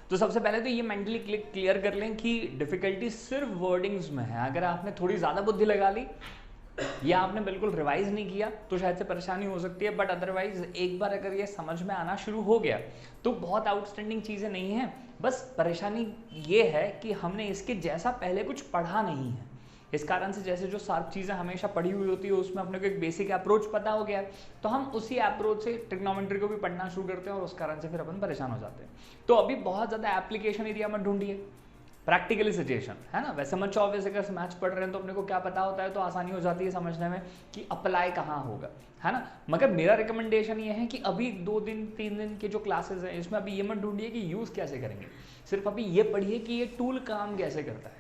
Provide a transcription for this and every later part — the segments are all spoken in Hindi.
तो सबसे पहले तो ये मेंटली क्लियर कर लें कि डिफिकल्टी सिर्फ वर्डिंग्स में है। अगर आपने थोड़ी ज़्यादा बुद्धि लगा ली या आपने बिल्कुल रिवाइज नहीं किया तो शायद से परेशानी हो सकती है, बट अदरवाइज एक बार अगर ये समझ में आना शुरू हो गया तो बहुत आउटस्टैंडिंग चीज़ें नहीं हैं। बस परेशानी ये है कि हमने इसके जैसा पहले कुछ पढ़ा नहीं है। इस कारण से जैसे जो शार्प चीज़ें हमेशा पढ़ी हुई होती है उसमें अपने को एक बेसिक अप्रोच पता हो गया, तो हम उसी अप्रोच से ट्रिग्नोमेट्री को भी पढ़ना शुरू करते हैं और उस कारण से फिर अपन परेशान हो जाते हैं। तो अभी बहुत ज़्यादा एप्लीकेशन एरिया मत ढूंढिए, प्रैक्टिकली सिचुएशन है ना। वैसे मत ऑब्वियस अगर मैथ्स पढ़ रहे हैं तो अपने को क्या पता होता है, तो आसानी हो जाती है समझने में कि अप्लाई कहाँ होगा, है ना। मगर मेरा रिकमेंडेशन ये है कि अभी 2 दिन 3 दिन के जो क्लासेस हैं इसमें अभी ये मत ढूंढिए कि यूज़ कैसे करेंगे, सिर्फ अभी ये पढ़िए कि ये टूल काम कैसे करता है,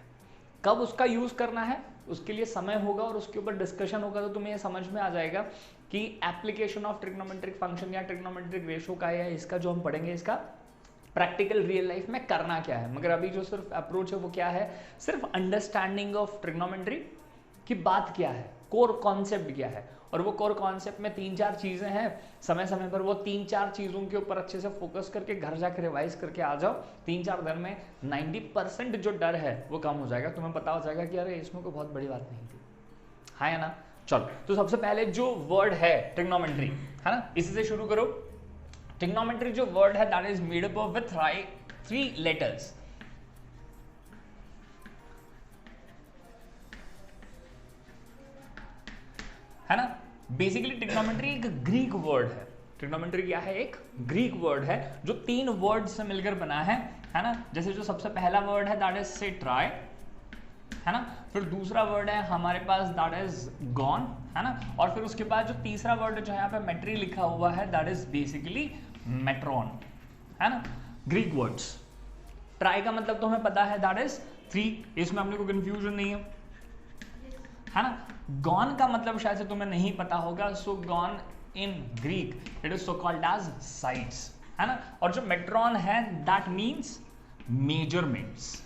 कब उसका यूज़ करना है, उसके लिए समय होगा और उसके ऊपर डिस्कशन होगा, तो तुम्हें ये समझ में आ जाएगा कि एप्लीकेशन ऑफ ट्रिग्नोमेट्रिक फंक्शन या ट्रिग्नोमेट्रिक रेशो का या इसका जो हम पढ़ेंगे इसका प्रैक्टिकल रियल लाइफ में करना क्या है। मगर अभी जो सिर्फ अप्रोच है वो क्या है, सिर्फ अंडरस्टैंडिंग ऑफ ट्रिग्नोमेट्री की बात क्या है, कोर कॉन्सेप्ट क्या है, और वो कोर कॉन्सेप्ट में 3-4 चीज़ें हैं। समय समय पर वो 3-4 चीज़ों के ऊपर अच्छे से फोकस करके घर जाकर रिवाइज करके आ जाओ। 3-4 दिन में 90% जो डर है वो कम हो जाएगा, तुम्हें पता हो जाएगा कि अरे इसमें कोई बहुत बड़ी बात नहीं थी, हाँ या ना। चलो, तो सबसे पहले जो वर्ड है ट्रिग्नोमेट्री, है ना, इसी से शुरू करो। ट्रिग्नोमेट्री जो वर्ड है that is made up of with 3 letters, है ना। बेसिकली ट्रिग्नोमेट्री एक ग्रीक वर्ड है। ट्रिग्नोमेट्री क्या है, एक ग्रीक वर्ड है जो 3 वर्ड से मिलकर बना है ना। जैसे जो सबसे पहला वर्ड है दैट इज से ट्राई, है ना। फिर दूसरा वर्ड है हमारे पास दैट इज गॉन, है ना। और फिर उसके बाद जो तीसरा वर्ड जो यहाँ पे मेट्री लिखा हुआ है दैट इज बेसिकली मेट्रॉन, है ना। Greek words. ट्राई का मतलब तो हमें पता है दैट इज 3, इसमें अपने को कंफ्यूजन नहीं है ना। गॉन का मतलब शायद से तुम्हें नहीं पता होगा, so gone in Greek it is so called as sites, है ना। और जो मेट्रॉन है दैट मीन्स मेजरमेंट्स,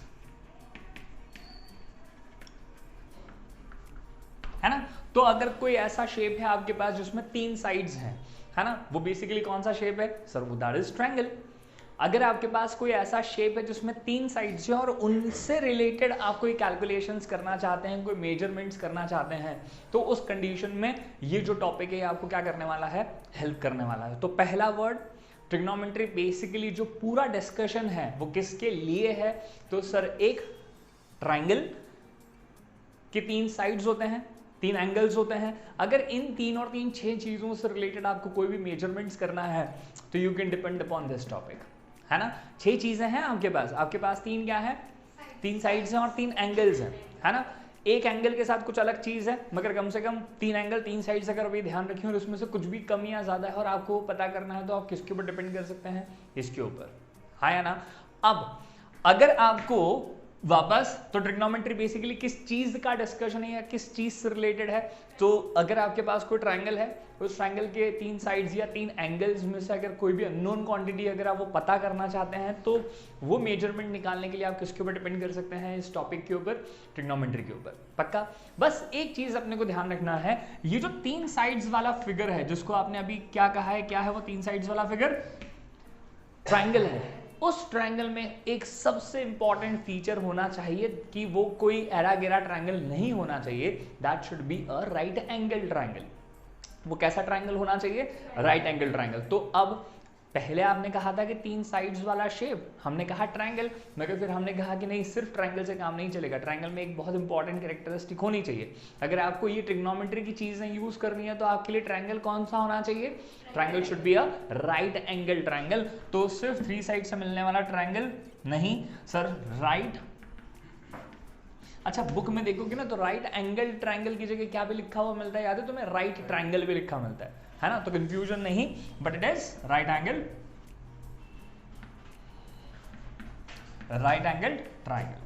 है ना। तो अगर कोई ऐसा शेप है आपके पास जिसमें 3 साइड्स हैं, है ना, वो बेसिकली कौन सा शेप है सर, वो दैट इज ट्रायंगल। अगर आपके पास कोई ऐसा शेप है जिसमें 3 साइड्स हैं और उनसे रिलेटेड आप कोई कैलकुलेशंस करना चाहते हैं, कोई मेजरमेंट्स करना चाहते हैं, तो उस कंडीशन में ये जो टॉपिक है आपको क्या करने वाला है, हेल्प करने वाला है। तो पहला वर्ड ट्रिग्नोमेट्री, बेसिकली जो पूरा डिस्कशन है वो किसके लिए है, तो सर एक ट्रायंगल के 3 साइड्स होते हैं, 3 एंगल्स होते हैं। अगर इन 3 और 3 6 चीजों से रिलेटेड आपको कोई भी मेजरमेंट्स करना है तो you can depend upon this topic, है ना। 6 चीजें हैं आपके पास 3 क्या है, 3 साइड्स हैं और 3 एंगल्स हैं, है ना। एक एंगल के साथ कुछ अलग चीज है, मगर कम से कम 3 एंगल 3 साइड्स अगर अभी ध्यान रखें और उसमें से कुछ भी कम या ज्यादा है और आपको पता करना है तो आप किसके ऊपर डिपेंड कर सकते हैं, इसके ऊपर, हाँ या ना। अब अगर आपको वापस, तो ट्रिग्नोमेट्री बेसिकली किस चीज का डिस्कशन है या किस चीज से रिलेटेड है, तो अगर आपके पास कोई ट्रायंगल है तो उस ट्रायंगल के 3 साइड्स या 3 एंगल्स में से अगर कोई भी अननोन क्वांटिटी अगर आप वो पता करना चाहते हैं तो वो मेजरमेंट निकालने के लिए आप किसके ऊपर डिपेंड कर सकते हैं, इस टॉपिक के ऊपर, ट्रिग्नोमेट्री के ऊपर। पक्का। बस एक चीज अपने को ध्यान रखना है, ये जो 3 साइड्स वाला फिगर है जिसको आपने अभी क्या कहा है, क्या है वो 3 साइड्स वाला फिगर, ट्रायंगल है। उस ट्रायंगल में एक सबसे इंपॉर्टेंट फीचर होना चाहिए कि वो कोई एरा गेरा ट्रायंगल नहीं होना चाहिए, that should be a right angle triangle. वो कैसा ट्रायंगल होना चाहिए, राइट एंगल ट्रायंगल। तो अब पहले आपने कहा था कि 3 साइड्स वाला शेप, हमने कहा ट्रायंगल, मगर फिर हमने कहा कि नहीं सिर्फ ट्रायंगल से काम नहीं चलेगा, ट्रायंगल में एक बहुत इंपॉर्टेंट कैरेक्टरिस्टिक होनी चाहिए। अगर आपको ये ट्रिग्नोमेट्री की चीजें यूज करनी है तो आपके लिए ट्रायंगल कौन सा होना चाहिए, triangle should be a right angle triangle. तो सिर्फ 3 साइड से मिलने वाला ट्रायंगल नहीं सर, राइट, अच्छा बुक में देखोगे ना तो राइट एंगल ट्रायंगल की जगह क्या भी लिखा हुआ मिलता है, याद है तुम्हें, राइट ट्रायंगल भी लिखा मिलता है ना। तो कंफ्यूजन नहीं, but it is right angle triangle,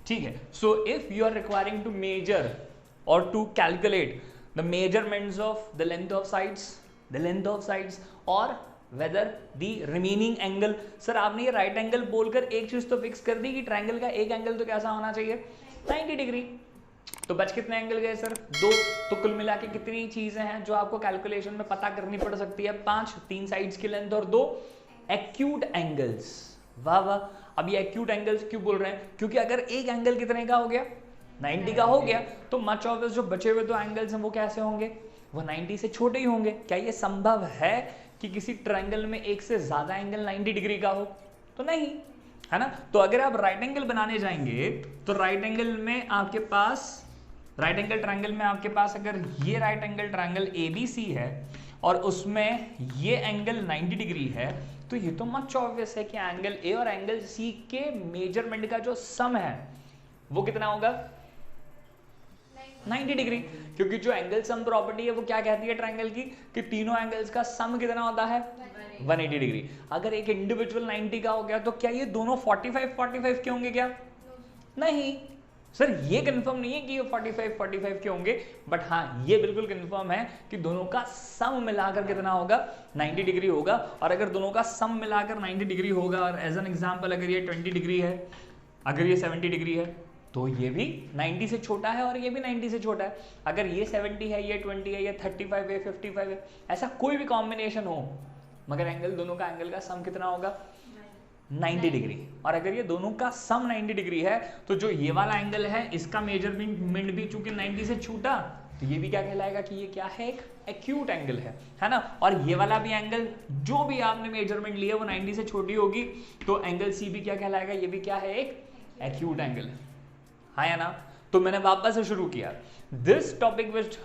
ठीक है। So if you are requiring to measure और to calculate the measurements of the length of sides और whether the remaining angle, sir आपने ये राइट एंगल बोलकर एक चीज तो फिक्स कर दी कि ट्रायंगल का एक एंगल तो कैसा होना चाहिए, 90 डिग्री। तो बच कितने एंगल गए सर, 2। तो कुल मिला के कितनी चीजें हैं जो आपको कैलकुलेशन में पता करनी पड़ सकती है, 5, 3 साइड्स की लेंथ और 2 एक्यूट एंगल्स। वाह वाह। अब ये एक्यूट एंगल्स क्यों बोल रहे हैं? क्योंकि अगर एक एंगल कितने का हो गया, 90 का हो गया, तो मच ऑफ जो बचे हुए दो एंगल्स हैं वो कैसे होंगे, वो 90 से छोटे ही होंगे। क्या ये संभव है कि किसी ट्रायंगल में एक से ज्यादा एंगल 90 डिग्री का हो? तो नहीं, है ना। तो अगर आप राइट एंगल बनाने जाएंगे तो राइट एंगल में आपके पास, राइट एंगल ट्रायंगल में आपके पास अगर ये राइट एंगल ट्रायंगल ABC है और उसमें ये एंगल 90 डिग्री है, तो ये तो मच ऑब्वियस है कि एंगल A और एंगल C के मेजरमेंट का जो सम है वो कितना होगा, 90 डिग्री। क्योंकि जो एंगल सम प्रॉपर्टी है वो क्या कहती है ट्रायंगल की, कि तीनों एंगल्स का सम कितना होता है, 180 डिग्री। अगर एक इंडिविजुअल 90 का हो गया तो क्या ये दोनों 45 के होंगे क्या? नहीं सर, ये कंफर्म नहीं है कि ये 45 के होंगे, बट हाँ ये बिल्कुल कंफर्म है कि दोनों का सम मिलाकर कितना होगा, 90 डिग्री होगा। और अगर दोनों का सम मिलाकर 90 डिग्री होगा, और एज एन एग्जांपल अगर ये 20 डिग्री है, अगर ये 70 डिग्री है, तो ये भी 90 से छोटा है और ये भी 90 से छोटा है। अगर ये 70 है, ये 20 है, ये 35 है, 55 है, ऐसा कोई भी कॉम्बिनेशन हो, मगर एंगल दोनों का एंगल का सम कितना होगा, 90 डिग्री। और अगर ये दोनों का सम 90 डिग्री है, तो जो ये वाला एंगल है इसका मेजरमेंट भी चूंकि 90 से छूटा, तो ये भी क्या कहलाएगा कि ये क्या है, एक एक्यूट एंगल है ना। और ये वाला भी एंगल जो भी आपने मेजरमेंट लिया वो 90 से छोटी होगी, तो एंगल सी भी क्या कहलाएगा, ये भी क्या है, एक एक्यूट एंगल है, हाँ या ना। तो मैंने वापस से शुरू किया, this topic which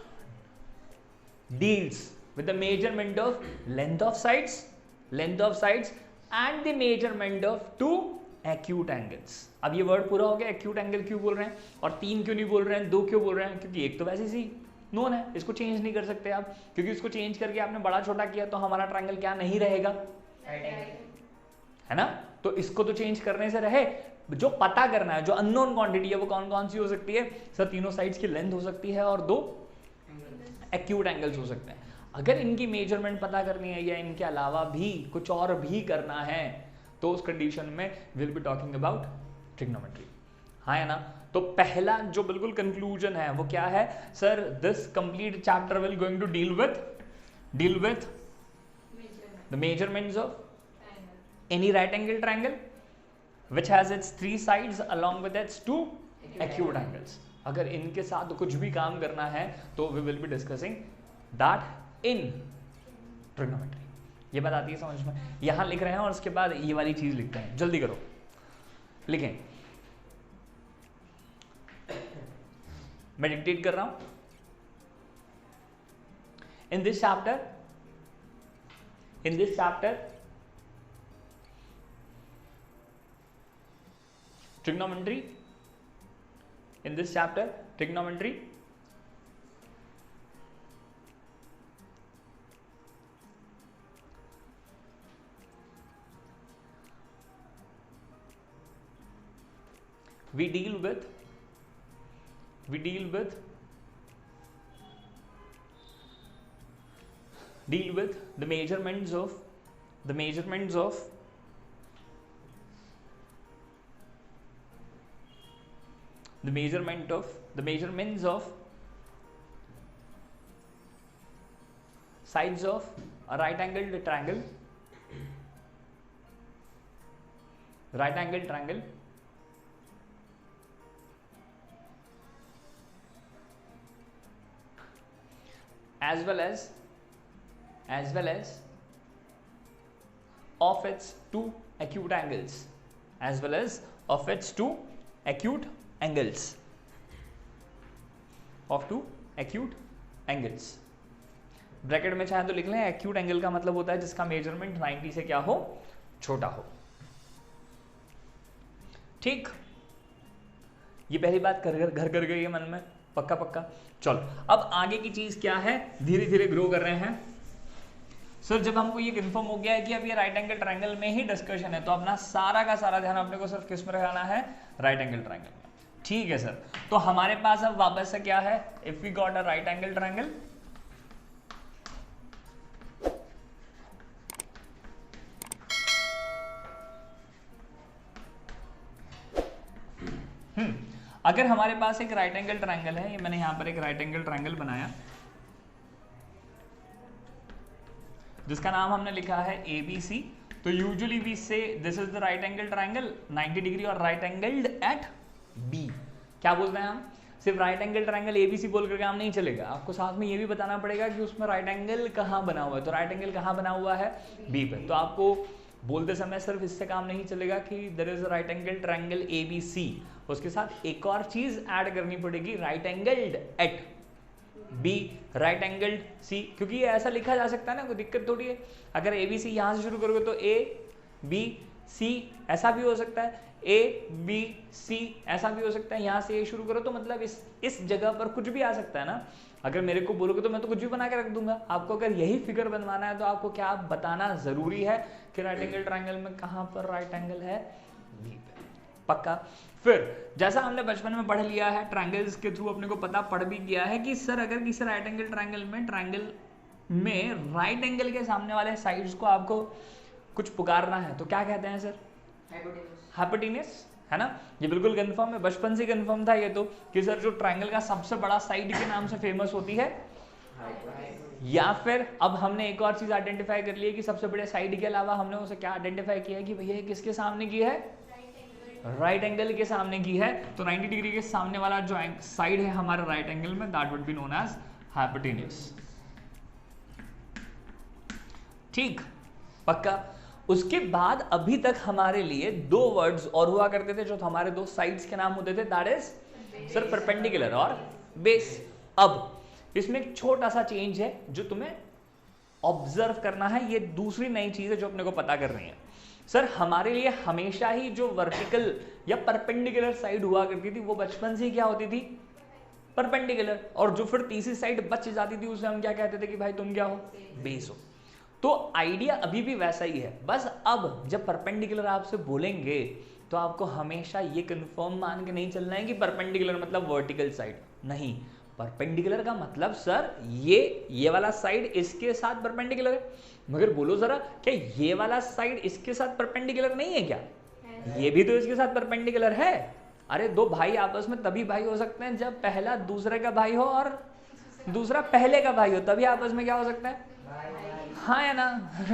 deals with the measurement of length of sides and the measurement of two acute angles। अब ये वर्ड पूरा हो गया, acute angle क्यों बोल रहे हैं और 3 क्यों नहीं बोल रहे हैं, 2 क्यों बोल रहे हैं, क्योंकि एक तो वैसे ही नोन है, इसको चेंज नहीं कर सकते आप, क्योंकि इसको चेंज करके आपने बड़ा छोटा किया तो हमारा ट्रायंगल क्या नहीं रहेगा, है ना। तो इसको तो चेंज करने से रहे, जो पता करना है, जो अननोन क्वांटिटी है वो कौन कौन सी हो सकती है सर, तीनों साइड्स की लेंथ हो सकती है और 2 एक्यूट एंगल्स हो सकते हैं। अगर इनकी मेजरमेंट पता करनी है या इनके अलावा भी कुछ और भी करना है, तो उस कंडीशन में will be talking about trigonometry, हाँ है ना। तो पहला जो बिल्कुल कंक्लूजन है वो क्या है sir, this complete chapter will going to deal with the measurements of any right angle triangle which has its 3 sides along with its 2 acute angles। अगर इनके साथ कुछ भी काम करना है तो we will be discussing that in trigonometry। ये बात आती है समझ में, यहां लिख रहे हैं और उसके बाद ये वाली चीज लिखते हैं, जल्दी करो लिखें, मैं डिक्टेट कर रहा हूं। in this chapter trigonometry, in this chapter trigonometry we deal with the measurements of sides of a right angled triangle, as well as of its 2 acute angles, bracket में चाहे तो लिख लें, एक्यूट एंगल का मतलब होता है जिसका मेजरमेंट 90 से क्या हो, छोटा हो। ठीक, ये पहली बात घर कर गई है मन में, पक्का। चलो अब आगे की चीज क्या है, धीरे धीरे ग्रो कर रहे हैं सर। जब हमको ये कंफर्म हो गया है कि अब ये राइट एंगल ट्रायंगल में ही डिस्कशन है, तो अपना सारा का सारा ध्यान अपने को सिर्फ किस में रखना है, राइट एंगल ट्रायंगल में। ठीक है सर, तो हमारे पास अब वापस से क्या है, if we got a right angle triangle, अगर हमारे पास एक राइट एंगल ट्रायंगल है, ये मैंने यहां पर एक राइट एंगल ट्रायंगल बनाया जिसका नाम हमने लिखा है ABC, तो यूजुअली वी से this is the right angle triangle 90 degree और राइट एंगल्ड एट बी। क्या बोलते हैं हम? सिर्फ राइट एंगल ट्राइंगल एबीसी बोल करके काम नहीं चलेगा, आपको साथ में ये भी बताना पड़ेगा कि उसमें राइट एंगल कहाँ बना हुआ है। तो राइट एंगल कहाँ बना हुआ है? बी पे। तो आपको बोलते समय सिर्फ इससे काम नहीं चलेगा कि there is a right angle triangle A B C, उसके साथ एक और चीज ऐड करनी पड़ेगी, right angled at B, right angled C, क्योंकि ये ऐसा लिखा जा सकता है ना, कोई दिक्कत थोड़ी है। अगर एबीसी यहां से शुरू करोगे तो ए बी सी ऐसा भी हो सकता है, ए बी सी ऐसा भी हो सकता है। यहाँ से ए शुरू करो तो मतलब इस जगह पर कुछ भी आ सकता है ना। अगर मेरे को बोलोगे तो मैं तो कुछ भी बना के रख दूंगा। आपको अगर यही फिगर बनवाना है तो आपको क्या बताना जरूरी है कि राइट एंगल ट्राइंगल में कहाँ पर राइट एंगल है? बी पे। पक्का? फिर जैसा हमने बचपन में पढ़ लिया है, ट्राइंगल्स के थ्रू अपने को पता पड़ भी गया है कि सर अगर किसी राइट एंगल ट्राइंगल में राइट एंगल के सामने वाले साइड्स को आपको कुछ पुकारना है तो क्या कहते हैं सर? हाइपोटेन्यूस, है ना। ये बिल्कुल कंफर्म है, बचपन से कंफर्म था ये तो कि सर जो ट्राइंगल का सबसे बड़ा साइड के नाम से फेमस होती है, या फिर अब हमने एक और चीज आइडेंटिफाई कर ली है कि सबसे बड़े साइड के अलावा हमने उसे क्या आइडेंटिफाई किया है कि भैया किसके सामने की है? राइट एंगल के सामने की है। तो 90 डिग्री के सामने वाला जो साइड है हमारे राइट एंगल में, that would be known as hypotenuse. ठीक, पक्का। उसके बाद अभी तक हमारे लिए दो वर्ड्स और हुआ करते थे जो हमारे दो साइड्स के नाम होते थे, दैट इज सर परपेंडिकुलर और बेस। अब इसमें एक छोटा सा चेंज है जो तुम्हें ऑब्जर्व करना है, ये दूसरी नई चीज है जो अपने को पता करनी है। सर हमारे लिए हमेशा ही जो वर्टिकल या परपेंडिकुलर साइड हुआ करती थी वो बचपन से क्या होती थी? परपेंडिकुलर। और जो फिर तीसरी साइड बच जाती थी उसे हम क्या कहते थे कि भाई तुम क्या हो? बेस हो। तो आइडिया अभी भी वैसा ही है, बस अब जब परपेंडिकुलर आपसे बोलेंगे तो आपको हमेशा ये कंफर्म मान के नहीं चलना है कि परपेंडिकुलर मतलब वर्टिकल साइड, नहीं। परपेंडिकुलर का मतलब सर ये वाला साइड इसके साथ परपेंडिकुलर है। मगर बोलो जरा, क्या ये वाला साइड इसके साथ परपेंडिकुलर नहीं है क्या? ये भी तो इसके साथ परपेंडिकुलर है। अरे दो भाई आपस में तभी भाई हो सकते हैं जब पहला दूसरे का भाई हो और दूसरा पहले का भाई हो, तभी आपस में क्या हो सकता है? हाँ या ना?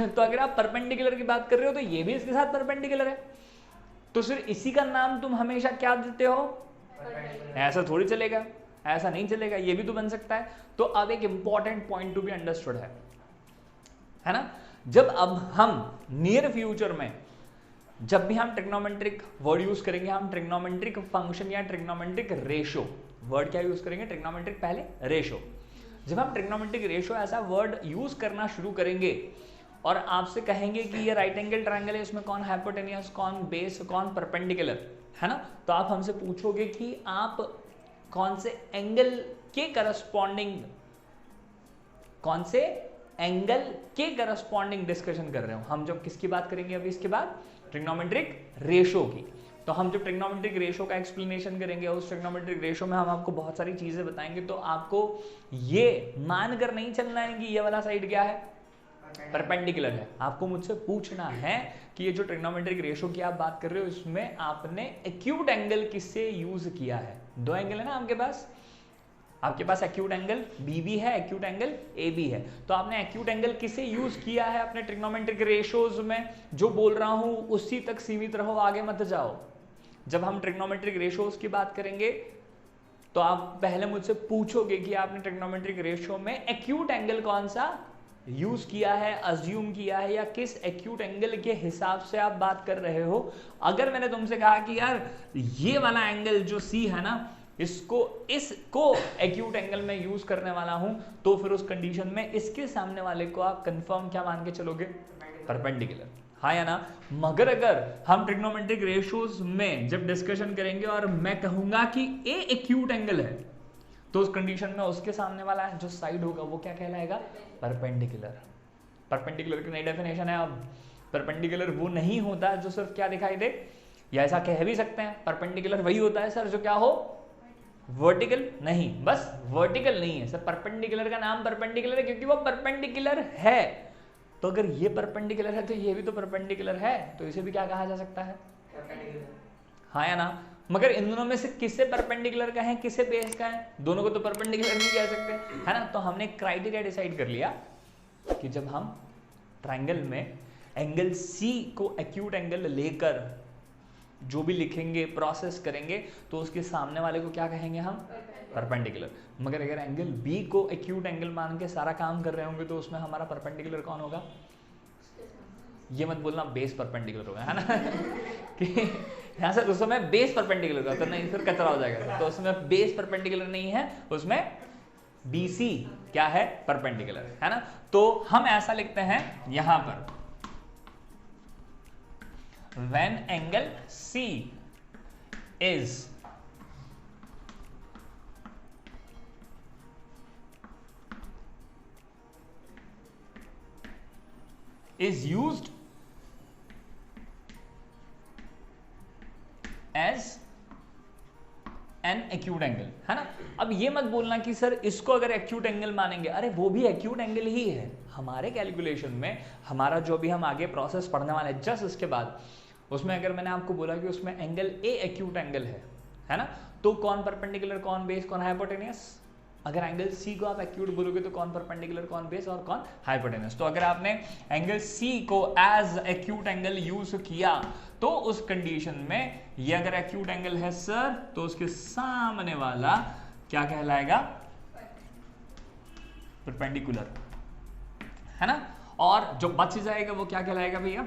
तो अगर आप परपेंडिकुलर की बात कर रहे हो तो ये भी इसके साथ परपेंडिकुलर है, तो सिर्फ इसी का नाम तुम हमेशा क्या देते हो? ऐसा थोड़ी चलेगा, ऐसा नहीं चलेगा, ये भी तो बन सकता है। तो अब एक important point to be understood है ना। जब अब हम नियर फ्यूचर में जब भी हम ट्रिग्नोमेट्रिक वर्ड यूज करेंगे, हम ट्रिग्नोमेट्रिक फंक्शन या ट्रिग्नोमेट्रिक रेशो वर्ड क्या यूज करेंगे? ट्रिग्नोमेट्रिक पहले रेशो। जब हम ट्रिग्नोमेट्रिक रेशो ऐसा वर्ड यूज करना शुरू करेंगे और आपसे कहेंगे कि ये राइट एंगल ट्रायंगल है, इसमें कौन हाइपोटेन्यूस, कौन बेस, कौन परपेंडिकुलर, है ना, तो आप हमसे पूछोगे कि आप कौन से एंगल के करस्पॉन्डिंग डिस्कशन कर रहे हो। हम जब किसकी बात करेंगे अभी इसके बाद? ट्रिग्नोमेट्रिक रेशो की। तो हम जब ट्रिग्नोमेट्रिक रेशो का एक्सप्लेनेशन करेंगे, उस ट्रिग्नोमेट्रिक रेशो में हम आपको बहुत सारी चीजें बताएंगे, तो आपको ये मानकर नहीं चलना है कि ये वाला साइड क्या है? परपेंडिकुलर है। आपको मुझसे पूछना है कि ये जो ट्रिग्नोमेट्रिक रेशो की आप बात कर रहे हो इसमें आपने एक्यूट एंगल किससे यूज किया है? दो एंगल है ना आपके पास एक्यूट एंगल बी भी है, एक्यूट एंगल ए भी है, तो आपने एक्यूट एंगल किसे यूज किया है अपने ट्रिग्नोमेट्रिक रेशोज में? जो बोल रहा हूं उसी तक सीमित रहो, आगे मत जाओ। जब हम ट्रिग्नोमेट्रिक रेशोज की बात करेंगे तो आप पहले मुझसे पूछोगे कि आपने ट्रिग्नोमेट्रिक रेशो में एक्यूट एंगल कौन सा यूज किया है, अज्यूम किया है, या किस एक्यूट एंगल के हिसाब से आप बात कर रहे हो। अगर मैंने तुमसे कहा कि यार ये वाला एंगल जो सी है ना, इसको एक्यूट एंगल में यूज करने वाला हूं, तो फिर उस कंडीशन में इसके सामने वाले को आप कंफर्म क्या मान के चलोगे? परपेंडिकुलर, हाँ या ना। मगर अगर हम ट्रिग्नोमेट्रिक रेशोज में जब डिस्कशन करेंगे और मैं कहूंगा कि ए एक्यूट एंगल है, तो उस कंडीशन में उसके सामने वाला जो साइड होगा वो क्या कहलाएगा? परपेंडिकुलर। परपेंडिकुलर की नई डेफिनेशन है अब। परपेंडिकुलर वो नहीं होता जो सिर्फ क्या दिखाई दे, या ऐसा कह भी सकते हैं परपेंडिकुलर वही होता है सर जो क्या हो? वर्टिकल नहीं, बस वर्टिकल नहीं है सर। परपेंडिकुलर का नाम परपेंडिकुलर है क्योंकि वो परपेंडिकुलर है। तो अगर ये परपेंडिकुलर है तो ये भी तो परपेंडिकुलर है, तो इसे भी क्या कहा जा सकता है? हाँ या ना। मगर इन दोनों में से किसे परपेंडिकुलर का है, किसे बेस का है? दोनों को तो परपेंडिकुलर नहीं कह सकते, है ना। तो हमने क्राइटेरिया डिसाइड कर लिया कि जब हम ट्रायंगल में एंगल सी को एक्यूट एंगल लेकर जो भी लिखेंगे, प्रोसेस करेंगे, तो उसके सामने वाले को क्या कहेंगे हम? परपेंडिकुलर। मगर अगर एंगल बी को एक्यूट एंगल मान के सारा काम कर रहे होंगे तो उसमें हमारा परपेंडिकुलर कौन होगा? ये मत बोलना बेस परपेंडिकुलर होगा, है ना कि यहाँ से उस समय बेस परपेंडिकुलर होगा तो नहीं, फिर कचरा हो जाएगा। तो उसमें बेस परपेंडिकुलर नहीं है, उसमें BC क्या है? परपेंडिकुलर, है ना। तो हम ऐसा लिखते हैं यहां पर, when angle C is used as an acute angle, है ना। अब ये मत बोलना कि सर इसको अगर एक्यूट एंगल मानेंगे, अरे वो भी एक्यूट एंगल ही है। हमारे कैलकुलेशन में हमारा जो भी हम आगे प्रोसेस पढ़ने वाले हैं जस्ट इसके बाद, उसमें अगर मैंने आपको बोला कि उसमें एंगल ए एक्यूट एंगल है ना, तो कौन परपेंडिकुलर, कौन बेस, कौन हाइपोटेनियस? अगर एंगल सी को आप एक्यूट बोलोगे तो कौन परपेंडिकुलर, कौन बेस और कौन हाइपोटेनियस? तो अगर आपने एंगल सी को एज एक्यूट एंगल यूज किया तो उस कंडीशन में ये अगर एक्यूट एंगल है सर, तो उसके सामने वाला क्या कहलाएगा? परपेंडिकुलर, है ना। और जो बच जाएगा वो क्या कहलाएगा भैया?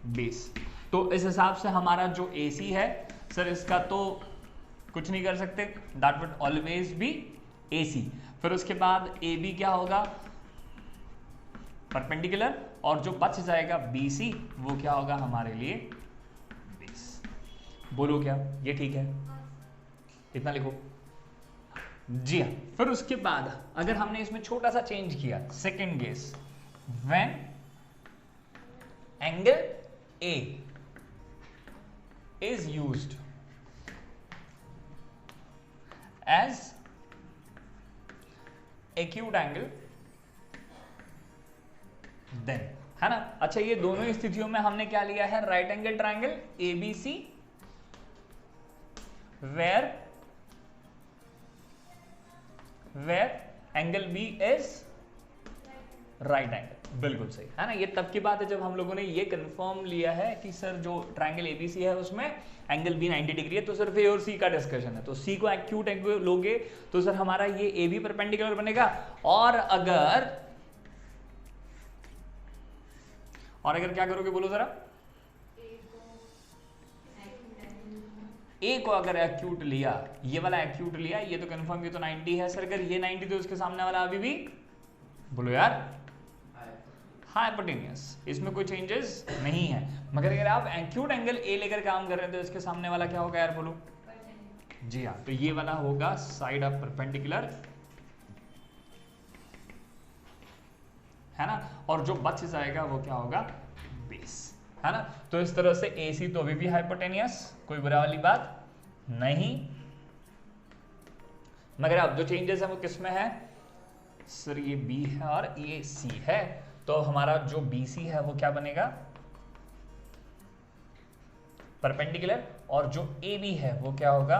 बेस। तो इस हिसाब से हमारा जो AC है सर, इसका तो कुछ नहीं कर सकते, that would always be AC। फिर उसके बाद AB क्या होगा? परपेंडिकुलर। और जो बच जाएगा BC वो क्या होगा हमारे लिए? बेस। बोलो क्या ये ठीक है? इतना लिखो जी हाँ। फिर उसके बाद अगर हमने इसमें छोटा सा चेंज किया, second case, when angle A is used as acute angle, then, है ना। अच्छा, ये दोनों स्थितियों में हमने क्या लिया है? Right angle triangle ABC, where angle B is right angle. बिल्कुल सही, है ना। ये तब की बात है जब हम लोगों ने ये कंफर्म लिया है कि सर जो ट्राइंगल ABC है उसमें एंगल B 90 डिग्री है, तो सिर्फ A और C का डिस्कशन है। तो C को एक्यूट एंगल लोगे तो सर हमारा ये AB परपेंडिकुलर बनेगा। और अगर क्या करोगे बोलो जरा? A को अगर एक्यूट लिया, ये वाला एक्यूट लिया, ये तो कंफर्म, ये तो 90 है सर, अगर ये 90 तो उसके सामने वाला अभी भी बोलो यार हाइपोटेनियस। इसमें कोई चेंजेस नहीं है। मगर अगर आप एक्यूट एंगल A लेकर काम कर रहे हैं तो इसके सामने वाला क्या होगा यार बोलो? जी हाँ, तो ये वाला होगा साइड ऑफ परपेंडिकुलर, है ना। और जो बच जाएगा वो क्या होगा? बेस, है ना। तो इस तरह से AC तो अभी भी हाइपोटेनियस, कोई बुरा वाली बात नहीं। मगर अब जो चेंजेस है वो किस में है सर? ये B है और ये C है, तो हमारा जो BC है वो क्या बनेगा? परपेंडिकुलर। और जो AB है वो क्या होगा?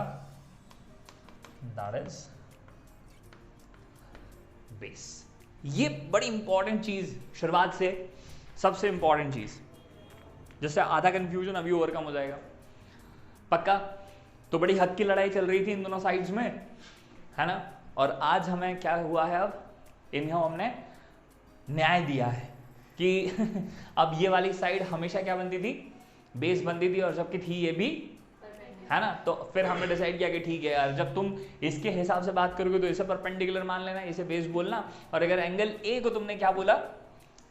That is base. ये बड़ी इंपॉर्टेंट चीज, शुरुआत से सबसे इंपॉर्टेंट चीज, जिससे आधा कंफ्यूजन अभी ओवरकम हो जाएगा पक्का। तो बड़ी हद की लड़ाई चल रही थी इन दोनों साइड्स में, है ना। और आज हमें क्या हुआ है? अब इन्हें हमने न्याय दिया है कि अब ये वाली साइड हमेशा क्या बनती थी? बेस बनती थी, और जबकि थी ये भी, है ना। तो फिर हमने डिसाइड किया कि ठीक है यार, जब तुम इसके हिसाब से बात करोगे तो इसे परपेंडिकुलर मान लेना, इसे बेस बोलना। और अगर एंगल A को तुमने क्या बोला?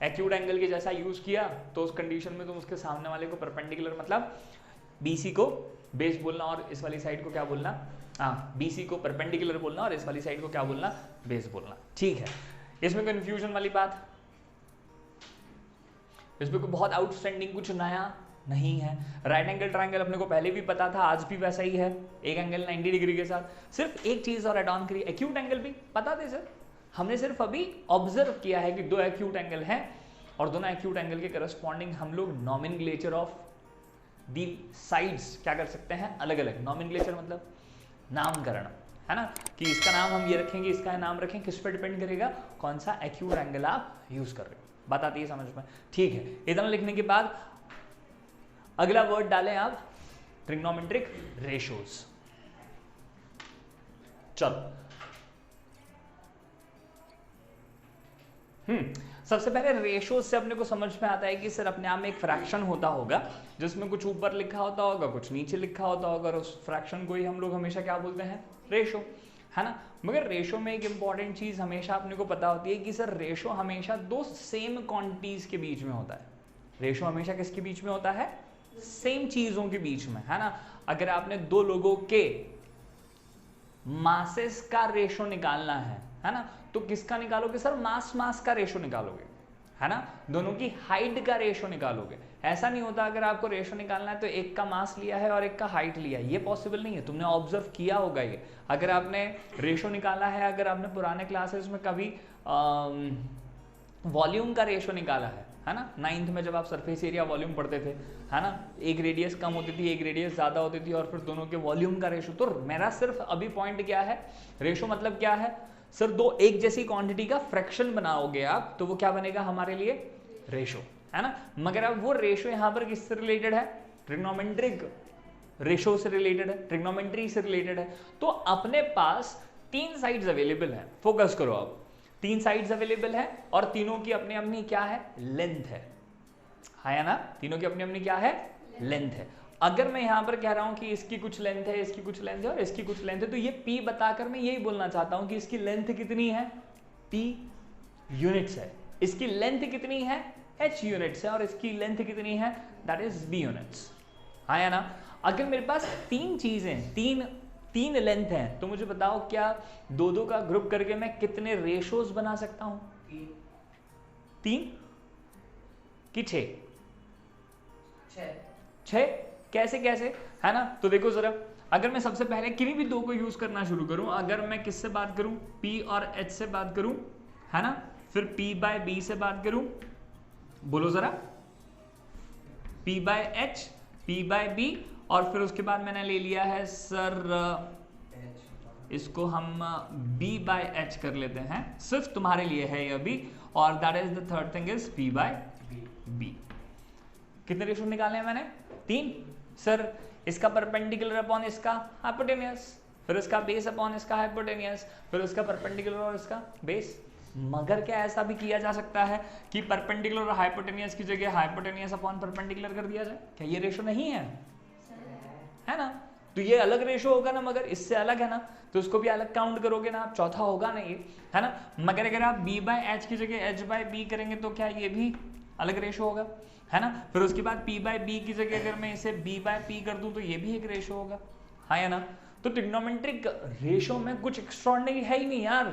एक्यूट एंगल के जैसा यूज किया, तो उस कंडीशन में तुम उसके सामने वाले को परपेंडिकुलर मतलब BC को बेस बोलना, और इस वाली साइड को क्या बोलना? हाँ, BC को परपेंडिकुलर बोलना और इस वाली साइड को क्या बोलना? बेस बोलना। ठीक है, इसमें कंफ्यूजन वाली बात, इसमें कोई बहुत आउटस्टैंडिंग कुछ नया नहीं है। राइट एंगल ट्राइंगल अपने को पहले भी पता था, आज भी वैसा ही है, एक एंगल 90 डिग्री के साथ। सिर्फ एक चीज और एड ऑन करी, एक्यूट एंगल भी पता थे सर, हमने सिर्फ अभी ऑब्जर्व किया है कि दो एक्यूट एंगल हैं, और दोनों एक्यूट एंगल के करस्पॉन्डिंग हम लोग नॉमेनक्लेचर ऑफ दी साइड्स क्या कर सकते हैं? अलग अलग। नॉमेनक्लेचर मतलब नामकरण, है ना, कि इसका नाम हम ये रखेंगे, इसका नाम रखें, किस पर डिपेंड करेगा? कौन सा एक्यूट एंगल आप यूज कर रहे हो। बात आती है समझ में? ठीक है, इतना लिखने के बाद अगला वर्ड डालें आप ट्रिग्नोमेट्रिक रेशोज। चलो सबसे पहले रेशो से अपने को समझ में आता है कि सर अपने आप में एक फ्रैक्शन होता होगा जिसमें कुछ ऊपर लिखा होता होगा, कुछ नीचे लिखा होता होगा, और उस फ्रैक्शन को ही हम लोग हमेशा क्या बोलते हैं? रेशो, है ना। मगर रेशो में एक इंपॉर्टेंट चीज हमेशा अपने को पता होती है कि सर रेशो हमेशा दो सेम क्वांटिटीज के बीच में होता है। रेशो हमेशा किसके बीच में होता है? सेम चीजों के बीच में, है ना। अगर आपने दो लोगों के मासेस का रेशो निकालना है ना, तो किसका निकालोगे सर? मास का रेशो निकालोगे, है ना। दोनों की हाइट का रेशो निकालोगे। ऐसा नहीं होता अगर आपको रेशो निकालना है तो एक का मास लिया है और एक का हाइट लिया है, ये पॉसिबल नहीं है। तुमने ऑब्जर्व किया होगा ये, अगर आपने रेशो निकाला है, अगर आपने पुराने क्लासेस में कभी वॉल्यूम का रेशो निकाला है ना, 9th में जब आप सरफेस एरिया वॉल्यूम पढ़ते थे, है ना, एक रेडियस कम होती थी, एक रेडियस ज्यादा होती थी, और फिर दोनों के वॉल्यूम का रेशो। तो मेरा सिर्फ अभी पॉइंट क्या है, रेशो मतलब क्या है सर? दो एक जैसी क्वांटिटी का फ्रैक्शन बनाओगे आप तो वो क्या बनेगा हमारे लिए? रेशो, है ना। मगर अब वो रेशो यहाँ पर किससे रिलेटेड है? ट्रिग्नोमेट्रिक रेशो से रिलेटेड है, ट्रिग्नोमेट्री से रिलेटेड है। तो अपने पास तीन साइड्स अवेलेबल है, फोकस करो आप, तीन साइड्स अवेलेबल है और तीनों की अपनी अपनी क्या है? लेंथ है ना। तीनों की अपनी अपनी क्या है? लेंथ है। अगर मैं यहां पर कह रहा हूं कि इसकी कुछ लेंथ है, इसकी कुछ लेंथ है और इसकी कुछ लेंथ है, तो ये P बताकर मैं यही बोलना चाहता हूं कि इसकी लेंथ कितनी है? P यूनिट्स है। इसकी लेंथ कितनी है? H यूनिट्स है। और इसकी लेंथ कितनी है? दैट इज B यूनिट्स, हाँ या ना। अगर मेरे पास तीन चीजें, तीन लेंथ है, तो मुझे बताओ क्या दो दो का ग्रुप करके मैं कितने रेशोज बना सकता हूं? तीन कि छह? कैसे है ना। तो देखो जरा, अगर मैं सबसे पहले किन्हीं भी दो को यूज करना शुरू करूं, अगर मैं किससे बात करूं? P और H से बात करूं, है ना, फिर P by B से बात करूं, बोलो जरा, P by H, P by B, और फिर उसके बाद मैंने ले लिया है सर इसको हम B by H कर लेते हैं, सिर्फ तुम्हारे लिए है ये अभी, और that is the third thing is P by B। कितने रेशो निकाले हैं मैंने? तीन। सर इसका परपेंडिकुलर अपॉन इसका हाइपोटेनियस, फिर इसका बेस अपॉन इसका हाइपोटेनियस, फिर उसका परपेंडिकुलर और इसका बेस। मगर क्या ऐसा भी किया जा सकता है कि परपेंडिकुलर और हाइपोटेनियस की जगह हाइपोटेनियस अपॉन परपेंडिकुलर कर दिया जाए? क्या ये रेशो नहीं है? है ना। तो ये अलग रेशो होगा ना, मगर इससे अलग है ना, तो उसको भी अलग काउंट करोगे ना आप, चौथा होगा ना ये, है ना। मगर अगर आप B by H की जगह H by B करेंगे तो क्या ये भी अलग रेशो होगा, है ना। फिर उसके बाद P by B की जगह अगर मैं इसे B by P कर दूं तो ये भी एक रेशो होगा, हाँ या ना। तो ट्रिग्नोमेट्रिक रेशो में कुछ एक्स्ट्राऑर्डिनरी है ही नहीं यार,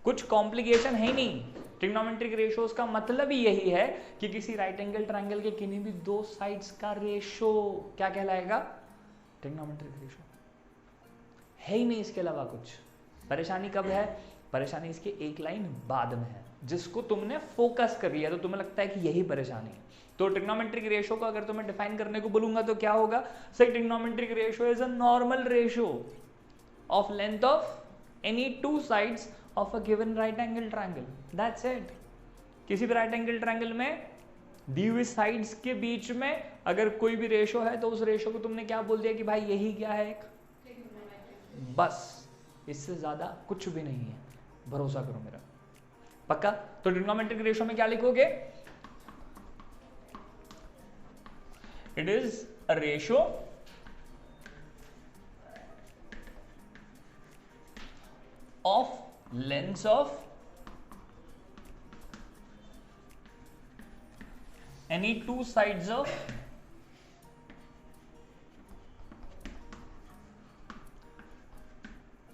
कुछ कॉम्प्लिकेशन है ही नहीं। ट्रिग्नोमेट्रिक रेशोज का मतलब ही यही है कि किसी राइट एंगल ट्रायंगल के किन्हीं भी दो साइड्स का रेशो क्या कहलाएगा? Trigonometric ratio. है ही नहीं इसके अलावा कुछ। परेशानी कब है? परेशानी इसके एक लाइन बाद में है, जिसको तुमने फोकस कर लिया तो तुम्हें लगता है कि यही परेशानी है। तो ट्रिग्नोमेट्रिक रेशो को अगर तुम्हें डिफाइन करने को बोलूंगा तो क्या होगा? Sir trigonometric ratio is a normal ratio of length of any two sides of a given right angle triangle, that's it. किसी भी राइट एंगल ट्रायंगल में दी हुई साइड्स के बीच में अगर कोई भी रेशो है तो उस रेशो को तुमने क्या बोल दिया कि भाई यही क्या है? एक, बस इससे ज्यादा कुछ भी नहीं है, भरोसा करो मेरा, पक्का। तो ट्रिग्नोमेट्रिक रेशो में क्या लिखोगे? It is a ratio of lengths of any two sides of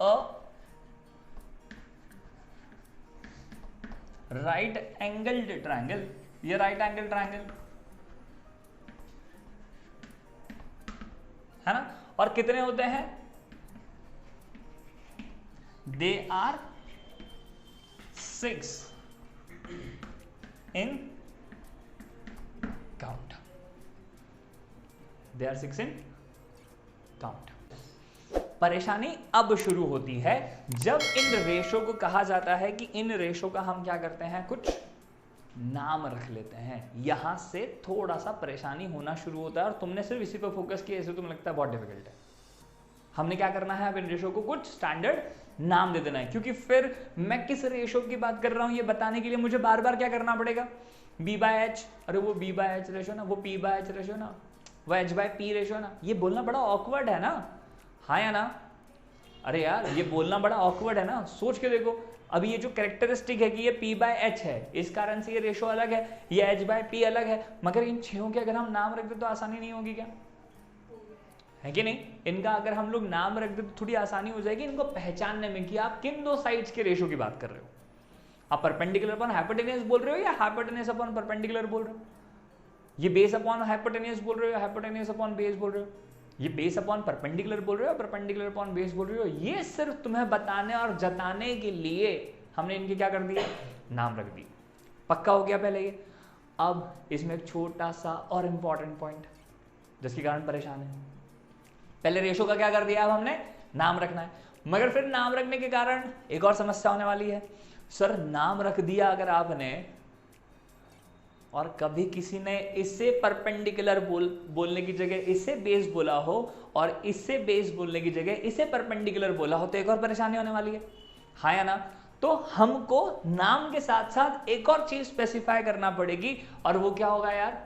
a right angled triangle, ये right angled triangle है ना। और कितने होते हैं? They are 6 in count. They are 6 in count. परेशानी अब शुरू होती है जब इन रेशो को कहा जाता है कि इन रेशो का हम क्या करते हैं? कुछ नाम रख लेते हैं। यहां से थोड़ा सा परेशानी होना शुरू होता है और तुमने सिर्फ इसी पर फोकस किया, इसे तुम्हें लगता है बहुत डिफिकल्ट है। हमने क्या करना है, अब इन रेशो को कुछ स्टैंडर्ड नाम दे देना है, क्योंकि फिर मैं किस रेशो की बात कर रहा हूं ये बताने के लिए मुझे बार बार क्या करना पड़ेगा, b/h, अरे वो b/h रेशो ना, वो p/h रेशो ना, वो h/p रेशो ना, ये बोलना बड़ा ऑकवर्ड है ना, हाँ या ना? अरे यार ये बोलना बड़ा ऑकवर्ड है ना। सोच के देखो, अभी ये जो कैरेक्टरिस्टिक है कि ये p/h है, इस कारण से ये रेशो अलग है, ये h/p अलग है, मगर इन छहों के अगर हम नाम रख दे तो आसानी नहीं होगी क्या, है कि नहीं? इनका अगर हम लोग नाम रख दे तो थोड़ी आसानी हो जाएगी इनको पहचानने में कि आप किन दो साइड्स के रेशो की बात कर रहे हो। आप परपेंडिकुलर अपॉन हाइपोटेनियस बोल रहे हो या हाइपोटेनियस अपॉन परपेंडिकुलर बोल रहे हो, ये बेस अपॉन हाइपोटेनियस बोल रहे हो, हाइपोटेनियस अपॉन बेस बोल रहे हो, ये बेस अपॉन परपेंडिकुलर बोल रहे हो, परपेंडिकुलर अपॉन बेस बोल रहे हो। ये सिर्फ तुम्हें बताने और जताने के लिए हमने इनके क्या कर दिए, नाम रख दिए। पक्का हो गया पहले ये। अब इसमें एक छोटा सा और इंपॉर्टेंट पॉइंट जिसके कारण परेशान है, पहले रेशो का क्या कर दिया, अब हमने नाम रखना है, मगर फिर नाम रखने के कारण एक और समस्या होने वाली है। सर नाम रख दिया अगर आपने और कभी किसी ने इससे परपेंडिकुलर बोलने की जगह इससे बेस बोला हो और इससे बेस बोलने की जगह इसे परपेंडिकुलर बोला हो तो एक और परेशानी होने वाली है, हाँ या ना? तो हमको नाम के साथ साथ एक और चीज स्पेसिफाई करना पड़ेगी और वो क्या होगा यार,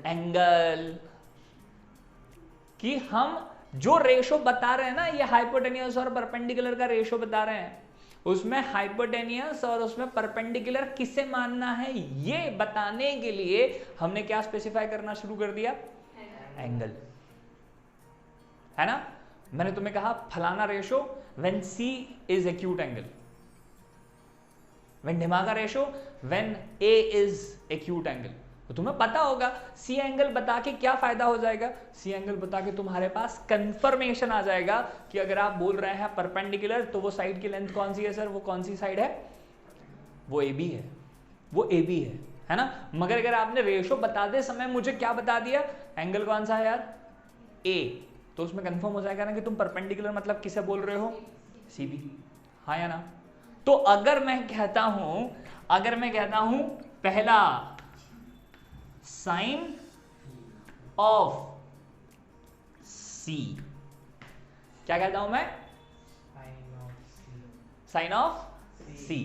एंगल। कि हम जो रेशो बता रहे हैं ना, ये हाइपोटेनियस और परपेंडिकुलर का रेशो बता रहे हैं, उसमें हाइपोटेनियस और उसमें परपेंडिकुलर किसे मानना है ये बताने के लिए हमने क्या स्पेसिफाई करना शुरू कर दिया, एंगल, है ना? मैंने तुम्हें कहा फलाना ratio when C is acute angle, when ढिमाका ratio when A is acute angle. तो तुम्हें पता होगा सी एंगल बता के क्या फायदा हो जाएगा, सी एंगल बता के तुम्हारे पास कंफर्मेशन आ जाएगा कि अगर आप बोल रहे हैं परपेंडिकुलर तो वो साइड की लेंथ कौन सी है सर, वो कौन सी साइड है, वो AB है, वो AB है ना? मगर अगर आपने रेशो बताते समय मुझे क्या बता दिया, एंगल कौन सा है यार, A, तो उसमें कंफर्म हो जाएगा ना कि तुम परपेंडिकुलर मतलब किसे बोल रहे हो, CB, हाँ या ना? तो अगर मैं कहता हूं पहला साइन ऑफ C, क्या कहता हूं मैं, साइन ऑफ C।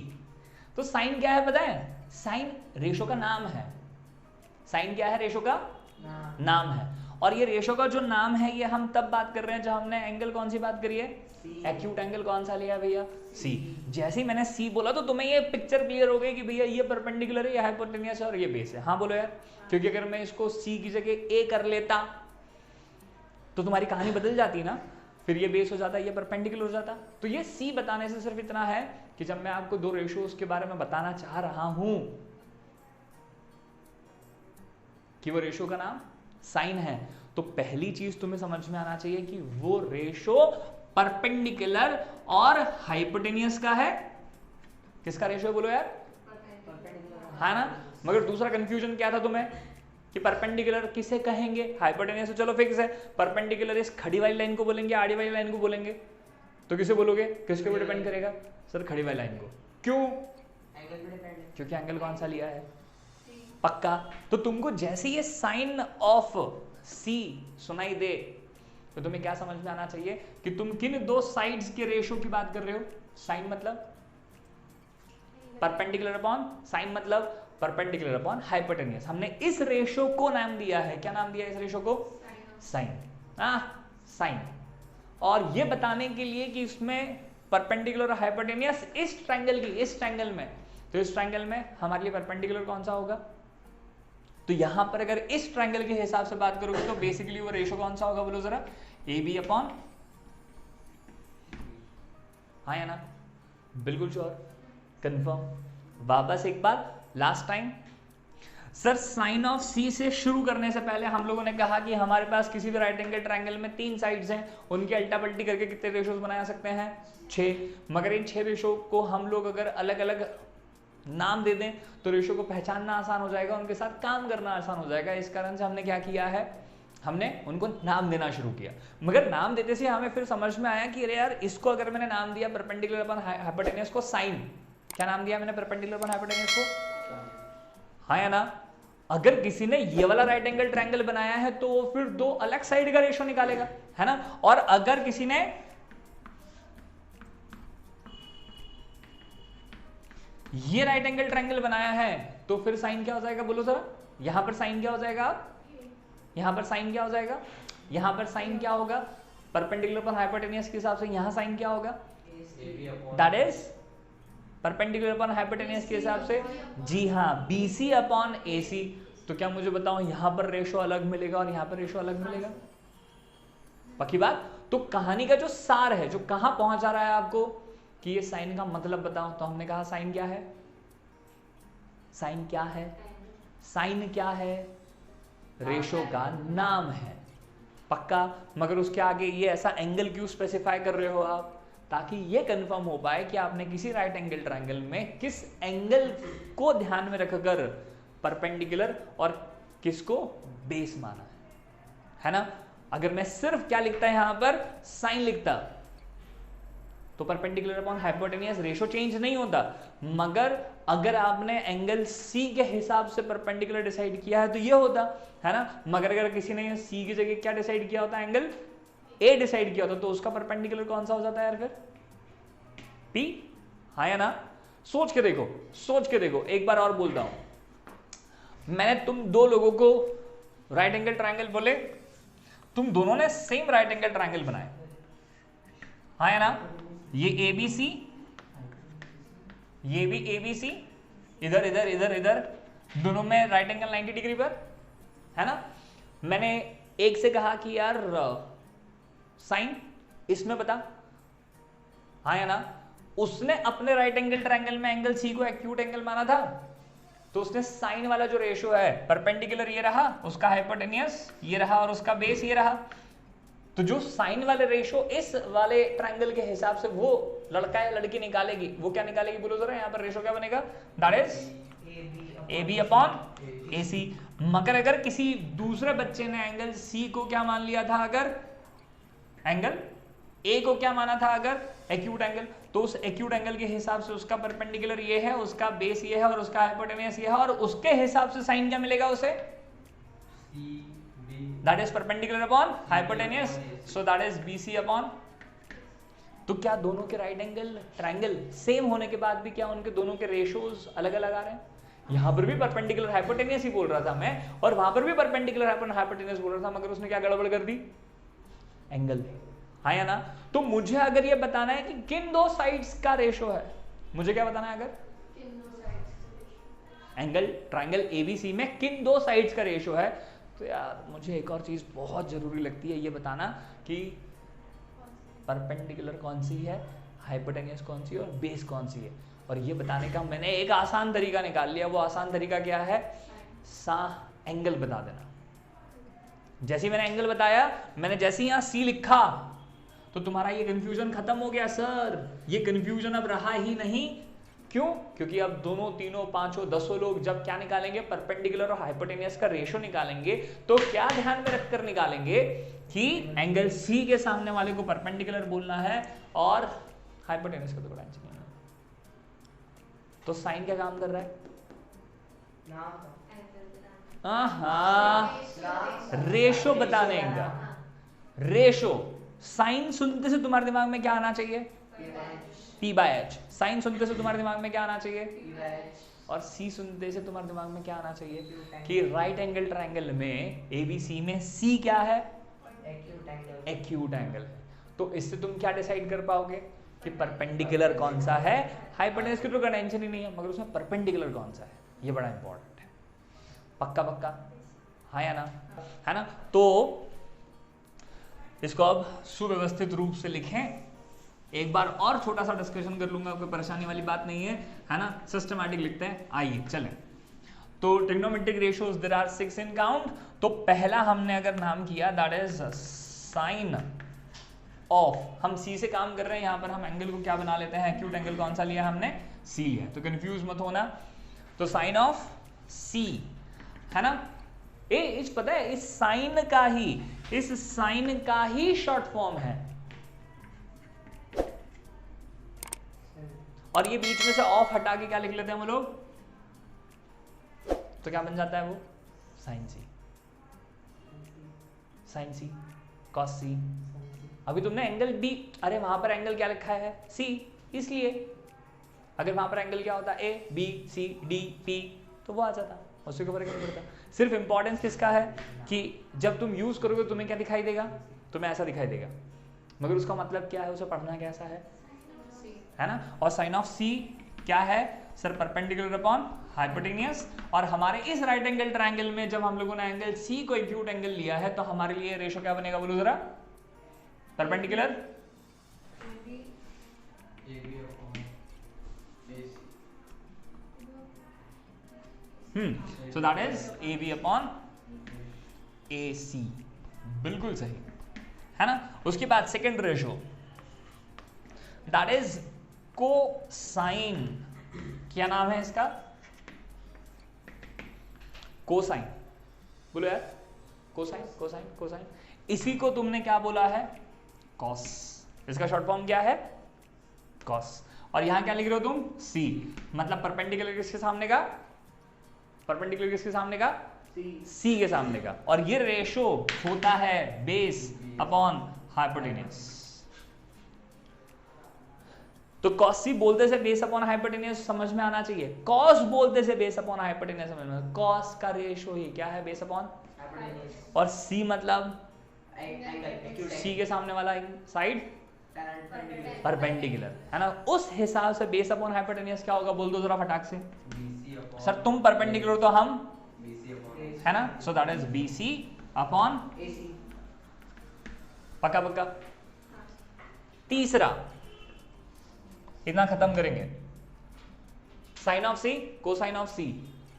तो साइन क्या है पता है, साइन रेशो का नाम है, साइन क्या है, रेशो का नाम है। और ये रेशो का जो नाम है ये हम तब बात कर रहे हैं जब हमने एंगल कौन सी बात करी है, एक्यूट एंगल कौन सा लिया भैया, C। जैसे ही मैंने C बोला तो तुम्हें ये पिक्चर क्लियर हो गई कि भैया ये परपेंडिकुलर है, ये हाइपोटेनियस है और ये बेस है। हाँ बोलो यार, क्योंकि अगर मैं इसको C की जगह A कर लेता तो तुम्हारी कहानी बदल जाती ना, फिर ये बेस हो जाता, ये परपेंडिकुलर हो जाता। तो ये C बताने से सिर्फ इतना है कि जब मैं आपको दो रेशोज के बारे में बताना चाह रहा हूं कि वो रेशो का नाम साइन है, तो पहली चीज तुम्हें समझ में आना चाहिए कि वो रेशो परपेंडिकुलर और हाइपोटेनियस का है। किसका रेशो बोलो यार, है ना? मगर दूसरा कंफ्यूजन क्या था तुम्हें कि परपेंडिकुलर किसे कहेंगे, हाइपोटेनियस तो चलो फिक्स है, परपेंडिकुलर इस खड़ी वाली लाइन को बोलेंगे, आड़ी वाली लाइन को बोलेंगे, तो किसे बोलोगे, किसके ऊपर डिपेंड करेगा सर, खड़ी वाली लाइन को। क्यों, क्योंकि एंगल कौन सा लिया है, पक्का। तो तुमको जैसे ये साइन ऑफ C सुनाई दे तो तुम्हें क्या समझ में आना चाहिए कि तुम किन दो साइड्स के रेशो की बात कर रहे हो। साइन मतलब परपेंडिकुलर अपॉन, साइन मतलब परपेंडिकुलर अपॉन हाइपोटेनियस। हमने इस रेशो को नाम दिया है, क्या नाम दिया है इस रेशो को, साइन, साइन। और ये बताने के लिए कि इसमें परपेंडिकुलर और हाइपोटेनियस इस ट्रायंगल में, तो इस ट्रायंगल में हमारे लिए परपेंडिकुलर कौन सा होगा, तो यहां पर अगर इस ट्रायंगल के हिसाब से बात करोगे तो बेसिकली वो रेशो कौन सा होगा बोलो जरा, AB अपॉन, हाँ या ना, बिल्कुल श्योर, कंफर्म। वापस एक बार last time, sir sine of C से शुरू करने से पहले हम लोगों ने कहा कि हमारे पास किसी भी राइट एंगल ट्रायंगल में 3 साइड्स हैं, उनकी अल्टा पल्टी करके कितने रेशोज बना सकते हैं, 6। मगर इन 6 रेशो को हम लोग अगर अलग अलग नाम दे दें तो रेशो को पहचानना आसान हो जाएगा, उनके साथ काम करना आसान हो जाएगा। इस कारण से हमने क्या किया है, हमने उनको नाम देना शुरू किया। मगर नाम देते से हमें फिर समझ में आया कि अरे यार इसको अगर मैंने नाम दिया परपेंडिकुलर अपॉन हाइपोटेनियस को साइन, क्या नाम दिया मैंने परपेंडिकुलर अपॉन हाइपोटेनियस को, हाँ या ना? अगर किसी ने ये वाला राइट एंगल ट्रायंगल बनाया है तो वो फिर दो अलग साइड का रेशो निकालेगा, है ना? और अगर किसी ने ये राइट एंगल ट्रायंगल बनाया है तो फिर साइन क्या हो जाएगा, बोलो जरा। यहां पर साइन क्या हो जाएगा, यहां पर साइन क्या हो जाएगा, यहां पर साइन क्या होगा, परपेंडिकुलर पर हाइपोटेनियस के हिसाब से यहां साइन क्या होगा, that is perpendicular upon hypotenuse के हिसाब से, जी हाँ, BC अपॉन AC। तो क्या मुझे बताओ यहां पर रेशो अलग मिलेगा और यहां पर रेशो अलग मिलेगा? पक्की बात। तो कहानी का जो सार है, जो कहां पहुंचा रहा है आपको कि ये साइन का मतलब बताओ, तो हमने कहा साइन क्या है, साइन क्या है, साइन क्या है, रेशो का नाम है। पक्का। मगर उसके आगे ये ऐसा एंगल क्यों स्पेसिफाई कर रहे हो आप, ताकि ये कंफर्म हो पाए कि आपने किसी राइट एंगल ट्रायंगल में किस एंगल को ध्यान में रखकर परपेंडिकुलर और किसको बेस माना है ना? अगर मैं सिर्फ क्या लिखता यहां पर, साइन लिखता, तो perpendicular upon hypotenuse ratio change नहीं होता। मगर अगर आपने एंगल C के हिसाब से परपेंडिकुलर डिसाइड किया है तो ये होता, है ना? मगर अगर किसी ने C की जगह क्या डिसाइड किया होता, एंगल A डिसाइड किया होता, तो उसका परपेंडिकुलर कौन सा हो जाता है यार फिर, P। हाँ या ना? सोच के देखो, सोच के देखो। एक बार और बोलता हूं, मैंने तुम दो लोगों को राइट एंगल ट्रायंगल बोले, तुम दोनों ने सेम राइट एंगल ट्रायंगल बनाए, हाँ या ना? ये ABC, ये भी ABC, इधर इधर इधर इधर, दोनों में राइट एंगल 90 डिग्री पर, है ना? मैंने एक से कहा कि यार साइन इसमें बता, हाँ या ना? उसने अपने राइट एंगल ट्रायंगल में एंगल C को एक्यूट एंगल माना था, तो उसने साइन वाला जो रेशो है, परपेंडिकुलर ये रहा, उसका हाइपोटेनियस ये रहा और उसका बेस ये रहा। तो जो साइन वाले रेशो इस वाले ट्रायंगल के हिसाब से वो लड़का या लड़की निकालेगी, वो क्या निकालेगी बोलो जरा? यहाँ पर रेशो क्या बनेगा, that is AB upon AC। मगर अगर किसी दूसरे बच्चे ने एंगल C को क्या मान लिया था, अगर एंगल A को क्या माना था, अगर एक्यूट एंगल, तो उस एक्यूट एंगल के हिसाब से उसका परपेंडिकुलर ये है, उसका बेस ये है और उसका हाइपोटेनियस ये है, और उसके हिसाब से साइन क्या मिलेगा उसे, that is perpendicular upon hypotenuse, so that is BC upon। तो क्या दोनों के राइट एंगल ट्रायंगल सेम होने के बाद भी क्या उनके दोनों के रेशोज अलग अलग आ रहे हैं? यहां पर भी परपेंडिकुलर हाइपोटेनियस ही बोल रहा था मैं, और वहां पर भी परपेंडिकुलर हाइपोटेनियस बोल रहा था, मगर उसने क्या गड़बड़ कर दी, एंगल। हाँ या ना? तो मुझे अगर ये बताना है कि किन दो साइड्स का रेशो है, मुझे क्या बताना है, अगर एंगल ट्रायंगल ABC में किन दो साइड्स का रेशो है, तो यार मुझे एक और चीज बहुत जरूरी लगती है, ये बताना कि परपेंडिकुलर कौन सी है, हाइपोटेनियस कौन सी है और बेस कौन सी है। और ये बताने का मैंने एक आसान तरीका निकाल लिया। वो आसान तरीका क्या है, एंगल बता देना। जैसे ही मैंने एंगल बताया, मैंने जैसे ही यहाँ C लिखा तो तुम्हारा ये कंफ्यूजन खत्म हो गया। सर ये कंफ्यूजन अब रहा ही नहीं। क्यों? क्योंकि अब दोनों, तीनों, पांचों, 10 लोग जब क्या निकालेंगे, परपेंडिकुलर और हाइपोटेनियस का रेशो निकालेंगे, तो क्या ध्यान में रखकर निकालेंगे कि एंगल C के सामने वाले को परपेंडिकुलर बोलना है और हाइपोटेनियस का तो टेंशन नहीं है। तो साइन क्या काम कर रहा है, रेशो बताने का। रेशो, साइन सुनते से तुम्हारे दिमाग में क्या आना चाहिए, P/H। साइन सुनते से तुम्हारे दिमाग में क्या आना चाहिए, और C सुनते से तुम्हारे दिमाग में क्या आना चाहिए कि राइट एंगल ट्रायंगल में ABC में C क्या है, एक्यूट एंगल। तो इससे तुम क्या डिसाइड कर पाओगे कि परपेंडिकुलर कौन सा है, हाइपोटेन्यूज की तो टेंशन ही नहीं है, मगर उसमें परपेंडिकुलर कौन सा है, ये बड़ा इंपॉर्टेंट है। पक्का पक्का, हाँ या ना, है ना? तो इसको अब सुव्यवस्थित रूप से लिखें। एक बार और छोटा सा डिस्कशन कर लूंगा, कोई परेशानी वाली बात नहीं है ना? सिस्टमैटिक लिखते हैं, आइए चलें। तो trigonometric ratios there are 6 in count. तो पहला हमने अगर नाम किया, दैट इज साइन ऑफ, हम C से काम कर रहे हैं, यहाँ पर हम एंगल को क्या बना लेते हैं, एक्यूट एंगल कौन सा लिया हमने, C लिया, तो कंफ्यूज मत होना। तो साइन ऑफ C, है ना? इस पता है, इस साइन का ही शॉर्ट फॉर्म है, और ये बीच में से ऑफ हटा के क्या लिख लेते हैं हम लोग, तो क्या बन जाता है वो, साइन सी, साइन सी कॉस सी। अभी तुमने एंगल बी, अरे वहां पर एंगल क्या लिखा है, सी, इसलिए अगर वहां पर एंगल क्या होता है, A B C D P, तो वो आ जाता, उससे कोई फर्क नहीं पड़ता। सिर्फ इंपॉर्टेंस किसका है कि जब तुम यूज करोगे तुम्हें क्या दिखाई देगा, तुम्हें ऐसा दिखाई देगा, मगर उसका मतलब क्या है, उसे पढ़ना कैसा है ना। और साइन ऑफ सी क्या है सर, परपेंडिकुलर अपॉन हाइपोटेनियस। और हमारे इस राइट एंगल ट्रायंगल में जब हम लोगों ने एंगल सी को एक्यूट एंगल लिया है तो हमारे लिए रेशो क्या बनेगा, बोलो जरा, perpendicular so that is A B upon A C, बिल्कुल सही है ना। उसके बाद second ratio that is cosine, क्या नाम है इसका, कोसाइन, बोलो यार, कोसाइन कोसाइन कोसाइन। इसी को तुमने क्या बोला है, कॉस, इसका शॉर्ट फॉर्म क्या है, कॉस। और यहां क्या लिख रहे हो तुम, सी, मतलब परपेंडिकुलर किसके सामने का, परपेंडिकुलर किसके सामने का, सी के सामने का। और ये रेशो होता है बेस अपॉन हाइपोटेनियस। तो कॉस सी बोलते से बेस अपॉन हाइपोटेनियस समझ में आना चाहिए, कॉस बोलते से बेस अपॉन हाइपोटेनियस समझ में, कॉस का रेशो ही क्या है, बेस अपॉन, और सी मतलब सी के सामने वाला साइड परपेंडिकुलर, है ना। उस हिसाब से बेस अपॉन हाइपोटेनियस क्या होगा, बोल दो जरा फटाक से। सर तुम परपेंडिकुलर तो हम, है ना, so that is B C upon, पक्का पक्का। तीसरा इतना खत्म करेंगे, sine of C, cosine of C,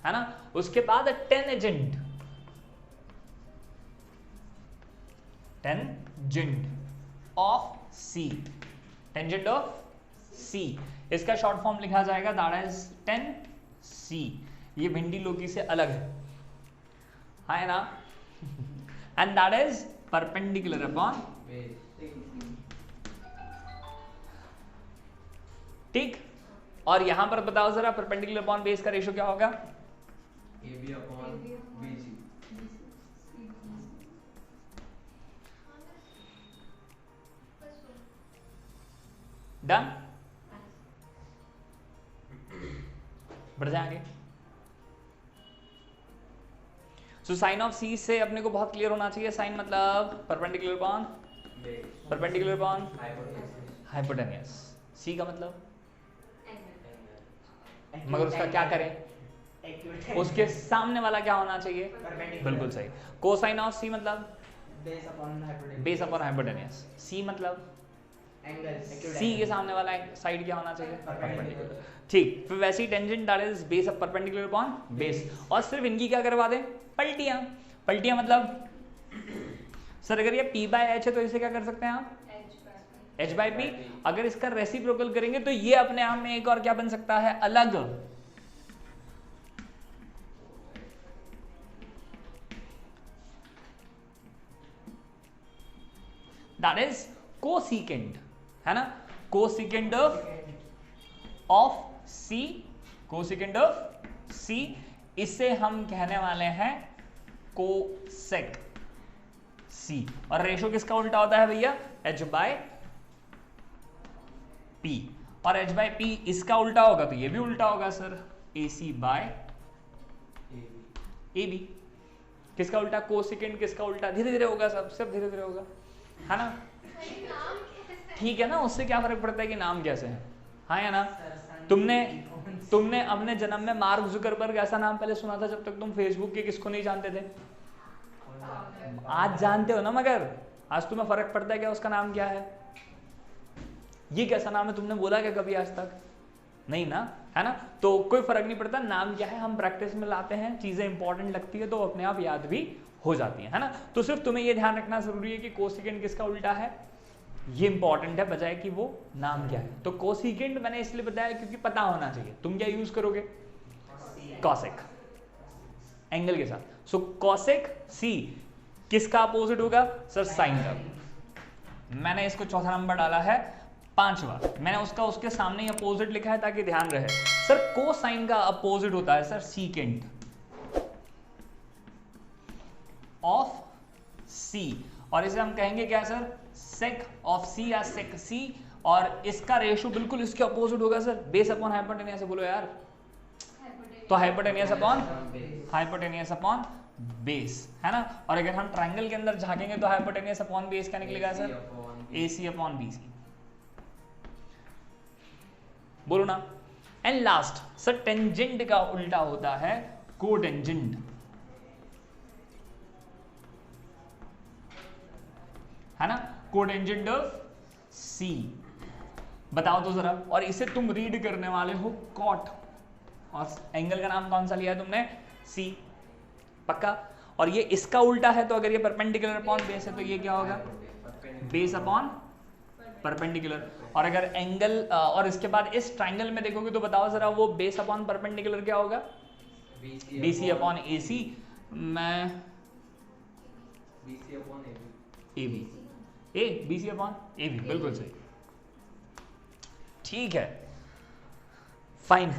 है ना। उसके बाद tangent, tangent of C, tangent of C, इसका शॉर्ट फॉर्म लिखा जाएगा दैट इज टेन सी। ये भिंडी लौकी से अलग है ना, and that is perpendicular upon, ठीक। और यहां पर बताओ जरा परपेंडिकुलर अपॉन बेस का रेशो क्या होगा, AB अपॉन BC। डन, बढ़ जाएंगे। सो साइन ऑफ सी से अपने को बहुत क्लियर होना चाहिए, साइन मतलब perpendicular upon, perpendicular upon hypotenuse, C का मतलब, मगर उसका क्या करें, उसके सामने वाला क्या होना चाहिए, बिल्कुल सही। कोसाइन ऑफ सी मतलब बेस अपॉन हाइपोटेनियस, सी मतलब सी के सामने वाला साइड क्या होना चाहिए, परपेंडिकुलर, ठीक। फिर वैसे ही tangent that is base of perpendicular upon base. और सिर्फ इनकी क्या करवा दें, पलटियां, पलटियां मतलब सर अगर ये p बाय h है तो इसे क्या कर सकते हैं आप, h बाय p। अगर इसका रेसिप्रोकल करेंगे तो ये अपने आप में एक और क्या बन सकता है, अलग, दैट इज कोसिकेंड, है ना, cosecant of C, cosecant of C. इसे हम कहने वाले हैं कोसेक सी। और रेशो किसका उल्टा होता है भैया, h बाय p। और h बाय p इसका उल्टा होगा तो ये भी उल्टा होगा सर, ac बाय ab। किसका उल्टा, कोसिकेंड किसका उल्टा, धीरे धीरे होगा, सब धीरे धीरे होगा, है ना, ठीक है ना। उससे क्या फर्क पड़ता है कि नाम कैसे है, हाँ या ना। तुमने अपने जन्म में मार्क जुकरबर्ग ऐसा नाम पहले सुना था जब तक तुम फेसबुक के किसको नहीं जानते थे, आज जानते हो ना, मगर आज तुम्हें फर्क पड़ता है क्या उसका नाम क्या है, ये कैसा नाम है तुमने बोला क्या कभी आज तक, नहीं ना, है ना। तो कोई फर्क नहीं पड़ता नाम क्या है, हम प्रैक्टिस में लाते हैं, चीजें इंपॉर्टेंट लगती है तो अपने आप याद भी हो जाती है ना। तो सिर्फ तुम्हें ये ध्यान रखना जरूरी है कि कोसिकेंड किसका उल्टा है, ये इंपॉर्टेंट है बजाय कि वो नाम क्या है। तो कोसिकेंड मैंने इसलिए बताया क्योंकि पता होना चाहिए। तुम क्या यूज करोगे, कॉसेक, एंगल के साथ। सो कॉसेक सी किसका अपोजिट होगा सर, साइन का। मैंने इसको चौथा नंबर डाला है, पांचवा मैंने उसके सामने ही अपोजिट लिखा है ताकि ध्यान रहे। सर कोसाइन का अपोजिट होता है सर सीकेंट, सी, और इसे हम कहेंगे क्या सर, सेक ऑफ सी या सेक सी, और इसका रेशियो बिल्कुल इसके अपोजिट होगा सर, बेस अपॉन हाइपोटेनियस। बोलो यार, तो हाइपोटेनियस अपॉन बेस, है ना। और अगर हम ट्रायंगल के अंदर झांकेंगे तो हाइपोटेनियस अपॉन बेस क्या निकलेगा सर, AC अपॉन BC। बोलो ना। एंड लास्ट सर, टेंजेंट का उल्टा होता है कोटेंजेंट, है ना, कोटेंजेंट ऑफ C। बताओ तो जरा, और इसे तुम रीड करने वाले हो कॉट, और एंगल का नाम कौन सा लिया है तुमने, C, पक्का। और ये इसका उल्टा है, तो अगर ये परपेंडिकुलर अपॉन बेस है तो ये क्या होगा, बेस अपॉन परपेंडिकुलर। और अगर एंगल और इसके बाद इस ट्रायंगल में देखोगे तो बताओ जरा, वो बेस अपॉन परपेंडिकुलर क्या होगा, BC अपॉन AC, मैं BC upon AB, BC upon AB, बिल्कुल सही, ठीक है, फाइन।